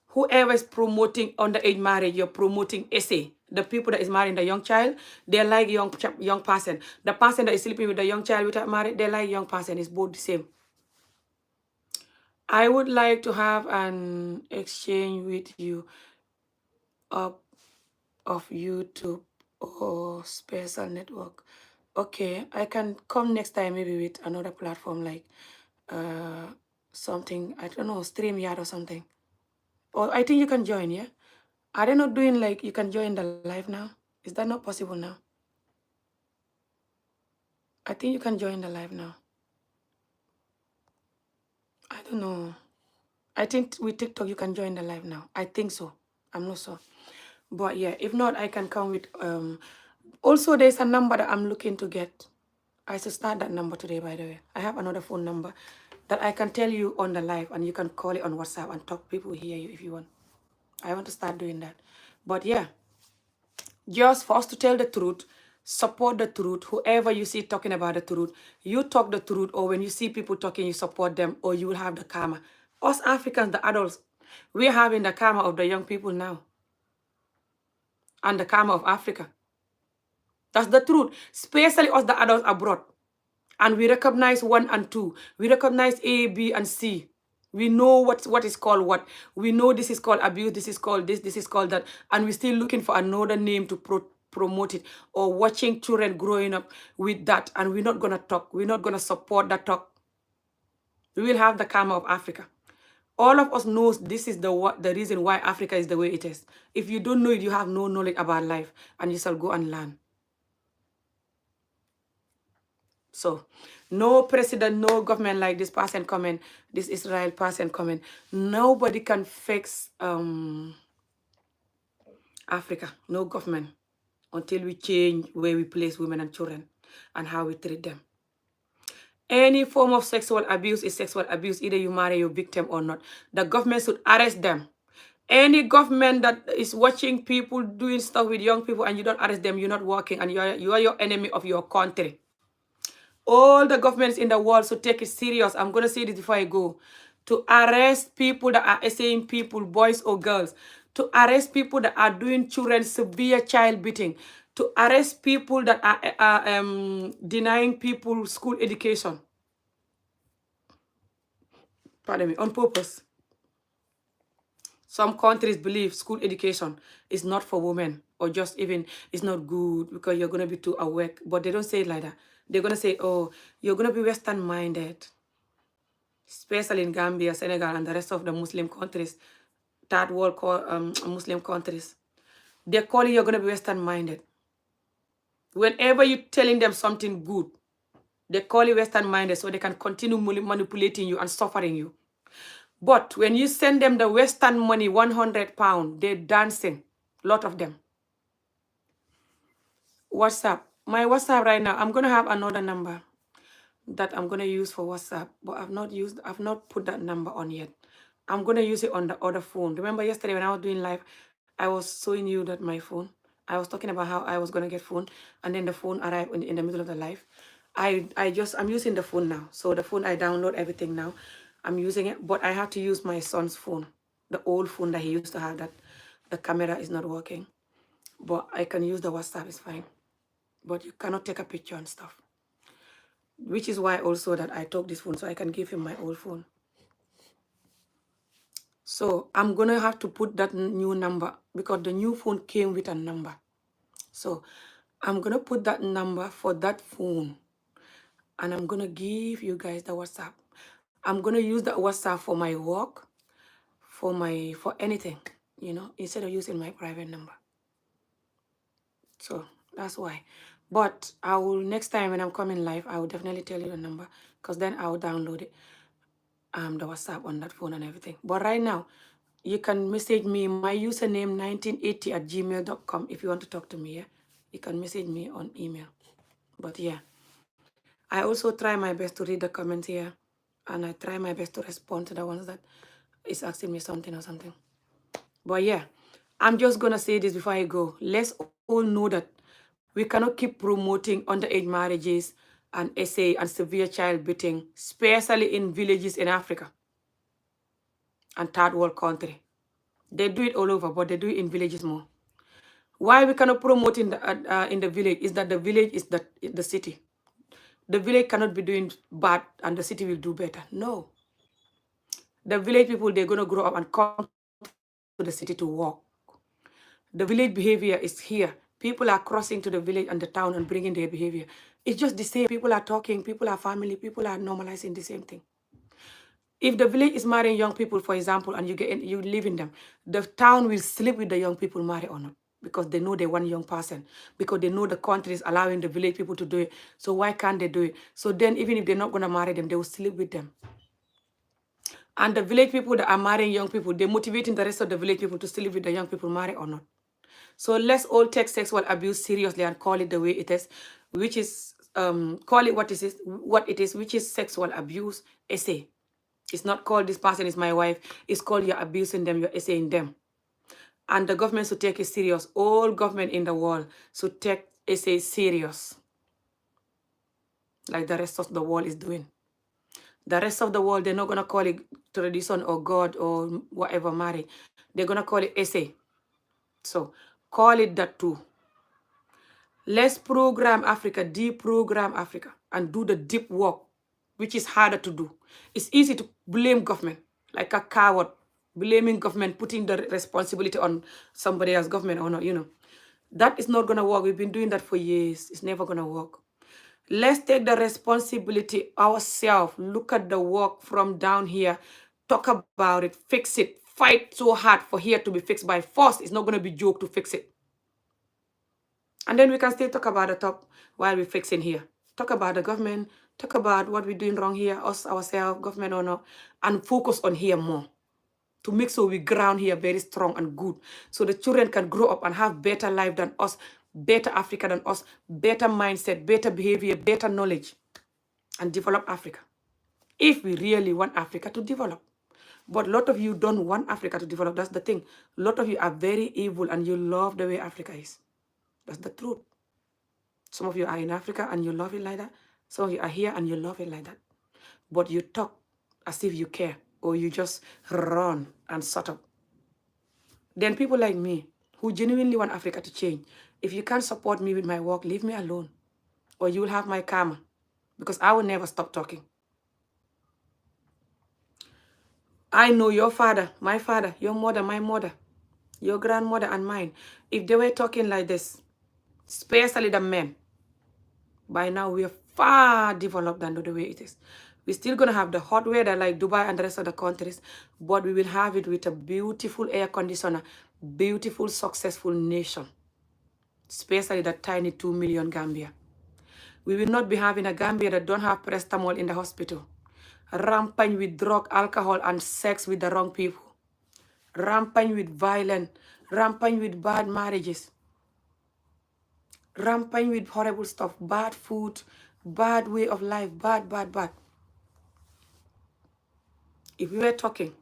Whoever is promoting underage marriage, you're promoting SA. The people that is marrying the young child, they like young person. The person that is sleeping with the young child without marriage, they like young person. It's both the same. I would like to have an exchange with you of YouTube or special network. Okay, I can come next time maybe with another platform like something, I don't know, StreamYard or something. Or I think you can join, yeah? Are they not doing like you can join the live now? Is that not possible now? I think you can join the live now. I don't know. I think with TikTok you can join the live now. I think so. I'm not sure. But yeah, if not, I can come with... Also, there's a number that I'm looking to get. I should start that number today, by the way. I have another phone number that I can tell you on the live, and you can call it on WhatsApp and talk. People hear you if you want. I want to start doing that. But yeah, just for us to tell the truth, support the truth. Whoever you see talking about the truth, you talk the truth, or when you see people talking, you support them, or you will have the karma. Us Africans, the adults, we're having the karma of the young people now. And the karma of Africa. That's the truth. Especially us, the adults abroad. And we recognize 1 and 2. We recognize A, B, and C. We know what is called what. We know this is called abuse, this is called this is called that. And we're still looking for another name to promote it. Or watching children growing up with that. And we're not going to talk. We're not going to support that talk. We will have the karma of Africa. All of us knows this is the reason why Africa is the way it is. If you don't know it, you have no knowledge about life. And you shall go and learn. So, no president, no government like this person coming, this Israel person coming. Nobody can fix Africa, no government, until we change where we place women and children and how we treat them. Any form of sexual abuse is sexual abuse, either you marry your victim or not. The government should arrest them Any government that is watching people doing stuff with young people and you don't arrest them, you're not working, and you are your enemy of your country. All the governments in the world should take it serious. I'm going to say this before I go. To arrest people that are essaying people, boys or girls. To arrest people that are doing children severe child beating. To arrest people that are denying people school education. Pardon me, on purpose. Some countries believe school education is not for women, or just even it's not good because you're going to be too awake. But they don't say it like that. They're going to say, oh, you're going to be Western minded, especially in Gambia, Senegal, and the rest of the Muslim countries, third world Muslim countries. They call you, you're going to be Western minded. Whenever you're telling them something good, they call you Western minded so they can continue manipulating you and suffering you. But when you send them the Western money, £100, they're dancing. A lot of them. WhatsApp. My WhatsApp right now, I'm going to have another number that I'm going to use for WhatsApp, but I've not put that number on yet. I'm going to use it on the other phone. Remember yesterday when I was doing live, I was showing you that my phone, I was talking about how I was going to get phone, and then the phone arrived in the middle of the live. I'm using the phone now. So the phone, I download everything now. I'm using it, but I have to use my son's phone, the old phone that he used to have, that the camera is not working. But I can use the WhatsApp, it's fine. But you cannot take a picture and stuff. Which is why also that I took this phone so I can give him my old phone. So I'm going to have to put that new number because the new phone came with a number. So I'm going to put that number for that phone. And I'm going to give you guys the WhatsApp. I'm going to use the WhatsApp for my work, for anything, you know, instead of using my private number. So that's why. But I will, next time when I'm coming live, I will definitely tell you the number, because then I will download it, the WhatsApp on that phone and everything. But right now, you can message me, my username 1980@gmail.com if you want to talk to me. Yeah, you can message me on email. But yeah, I also try my best to read the comments here, and I try my best to respond to the ones that is asking me something or something. But yeah, I'm just gonna say this before I go. Let's all know that we cannot keep promoting underage marriages and SA and severe child beating, especially in villages in Africa and third world country. They do it all over, but they do it in villages more. Why we cannot promote in the village is that the village is the city. The village cannot be doing bad and the city will do better. No. The village people, they're going to grow up and come to the city to work. The village behavior is here. People are crossing to the village and the town and bringing their behavior. It's just the same. People are talking, people are family, people are normalizing the same thing. If the village is marrying young people, for example, and you live in them, the town will sleep with the young people, marry or not, because they know they want young person, because they know the country is allowing the village people to do it. So why can't they do it? So then even if they're not going to marry them, they will sleep with them. And the village people that are marrying young people, they're motivating the rest of the village people to sleep with the young people, marry or not. So let's all take sexual abuse seriously and call it the way it is, which is, call it what it is, which is sexual abuse, essay. It's not called this person is my wife. It's called you're abusing them, you're essaying them. And the government should take it serious. All government in the world should take essay serious, like the rest of the world is doing. The rest of the world, they're not going to call it tradition or God or whatever marriage. They're going to call it essay. So call it that too. Let's program Africa, deprogram Africa, and do the deep work, which is harder to do. It's easy to blame government, like a coward, blaming government, putting the responsibility on somebody else, government or not, you know. That is not going to work. We've been doing that for years. It's never going to work. Let's take the responsibility ourselves. Look at the work from down here. Talk about it. Fix it. Fight so hard for here to be fixed by force. It's not going to be joke to fix it. And then we can still talk about the top while we're fixing here. Talk about the government. Talk about what we're doing wrong here, us, ourselves, government or not. And focus on here more. To make sure we ground here very strong and good. So the children can grow up and have better life than us, better Africa than us, better mindset, better behavior, better knowledge. And develop Africa. If we really want Africa to develop. But a lot of you don't want Africa to develop. That's the thing. A lot of you are very evil and you love the way Africa is. That's the truth. Some of you are in Africa and you love it like that. Some of you are here and you love it like that. But you talk as if you care, or you just run and shut up. Then people like me, who genuinely want Africa to change, if you can't support me with my work, leave me alone. Or you will have my karma. Because I will never stop talking. I know your father, my father, your mother, my mother, your grandmother and mine. If they were talking like this, especially the men, by now we are far developed than the way it is. We're still going to have the hot weather like Dubai and the rest of the countries, but we will have it with a beautiful air conditioner, beautiful, successful nation, especially that tiny 2 million Gambia. We will not be having a Gambia that don't have paracetamol in the hospital, rampant with drug, alcohol, and sex with the wrong people, rampant with violence, rampant with bad marriages, rampant with horrible stuff, bad food, bad way of life, bad. If we were talking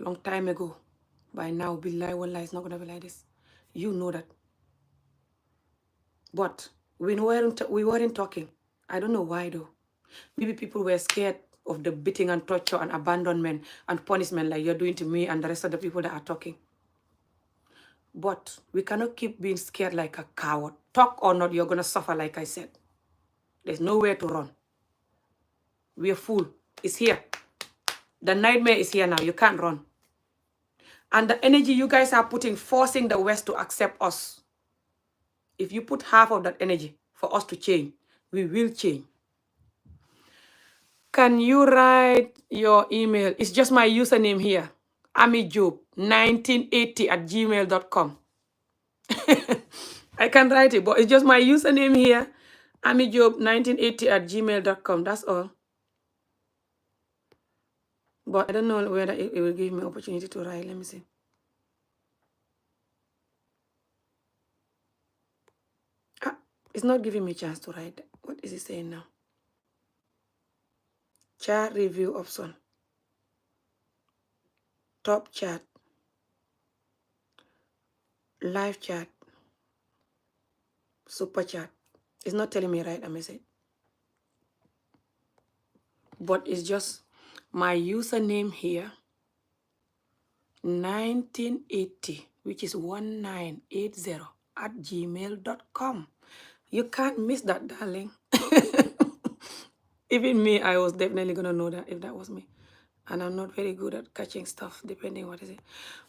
long time ago, by now, billahi wallahi, it's not going to be like this. You know that. But we weren't talking. I don't know why though. Maybe people were scared of the beating and torture and abandonment and punishment like you're doing to me and the rest of the people that are talking. But we cannot keep being scared like a coward. Talk or not, you're going to suffer like I said. There's nowhere to run. We are full. It's here. The nightmare is here now. You can't run. And the energy you guys are putting, forcing the West to accept us. If you put half of that energy for us to change, we will change. Can you write your email? It's just my username here. amijob1980@gmail.com. I can write it, but it's just my username here. amijob1980@gmail.com. That's all. But I don't know whether it will give me opportunity to write. Let me see. It's not giving me a chance to write. What is it saying now? Chat review option. Top chat. Live chat. Super chat. It's not telling me write a message. But it's just my username here. 1980, which is 1980@gmail.com. You can't miss that, darling. Even me, I was definitely going to know that if that was me. And I'm not very good at catching stuff, depending what is it.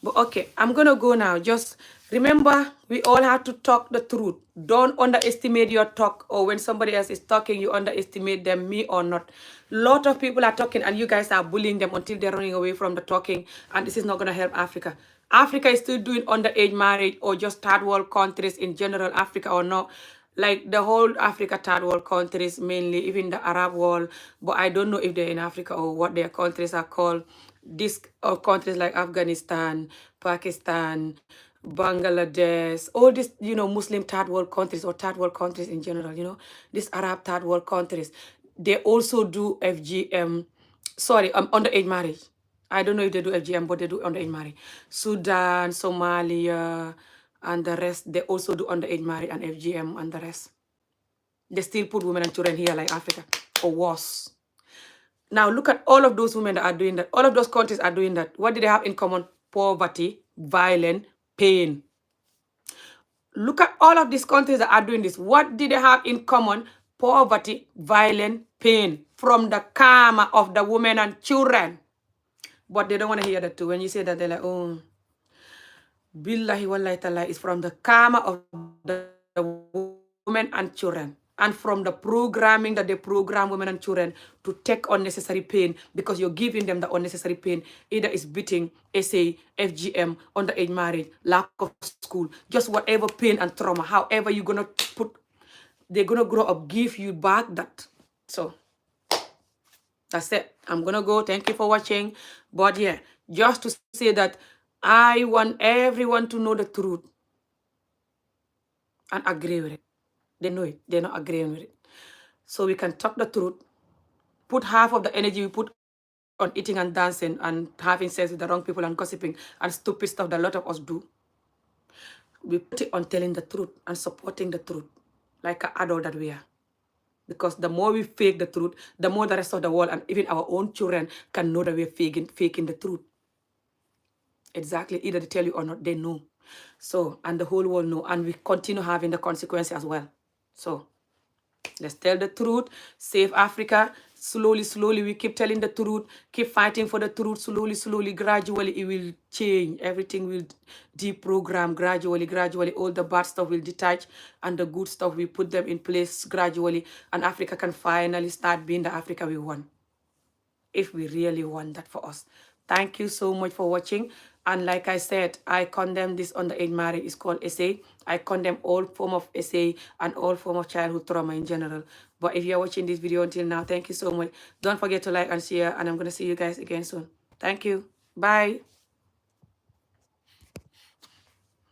But okay, I'm going to go now. Just remember, we all have to talk the truth. Don't underestimate your talk, or when somebody else is talking, you underestimate them, me or not. Lot of people are talking and you guys are bullying them until they're running away from the talking, and this is not going to help Africa. Africa is still doing underage marriage, or just third world countries in general, Africa or not. Like the whole Africa, third world countries mainly, even the Arab world, but I don't know if they're in Africa or what their countries are called. These countries like Afghanistan, Pakistan, Bangladesh, all these, Muslim third world countries or third world countries in general, these Arab third world countries, they also do FGM, underage marriage. I don't know if they do FGM, but they do underage marriage. Sudan, Somalia, and the rest, they also do underage marriage and FGM and the rest. They still put women and children here like Africa, or worse. Now look at all of those women that are doing that. All of those countries are doing that. What do they have in common? Poverty, violence, pain. Look at all of these countries that are doing this. What did they have in common? Poverty, violence, pain. From the karma of the women and children. But they don't want to hear that too. When you say that, they're like, oh, billahi wallahi ta'ala, is from the karma of the women and children. And from the programming that they program women and children to take unnecessary pain, because you're giving them the unnecessary pain. Either it's beating, SA, FGM, underage marriage, lack of school, just whatever pain and trauma, however you're going to put, they're going to grow up, give you back that. So that's it. I'm going to go. Thank you for watching. But yeah, just to say that I want everyone to know the truth and agree with it. They know it. They're not agreeing with it. So we can talk the truth. Put half of the energy we put on eating and dancing and having sex with the wrong people and gossiping and stupid stuff that a lot of us do. We put it on telling the truth and supporting the truth like an adult that we are. Because the more we fake the truth, the more the rest of the world and even our own children can know that we're faking the truth. Exactly. Either they tell you or not, they know. So, and the whole world know. And we continue having the consequences as well. So, let's tell the truth. Save Africa. Slowly, slowly, we keep telling the truth. Keep fighting for the truth. Slowly, slowly, gradually, it will change. Everything will deprogram gradually, gradually. All the bad stuff will detach and the good stuff, we put them in place gradually. And Africa can finally start being the Africa we want, if we really want that for us. Thank you so much for watching. And like I said, I condemn this underage marriage. It's called SA. I condemn all form of SA and all form of childhood trauma in general. But if you're watching this video until now, thank you so much. Don't forget to like and share. And I'm going to see you guys again soon. Thank you. Bye.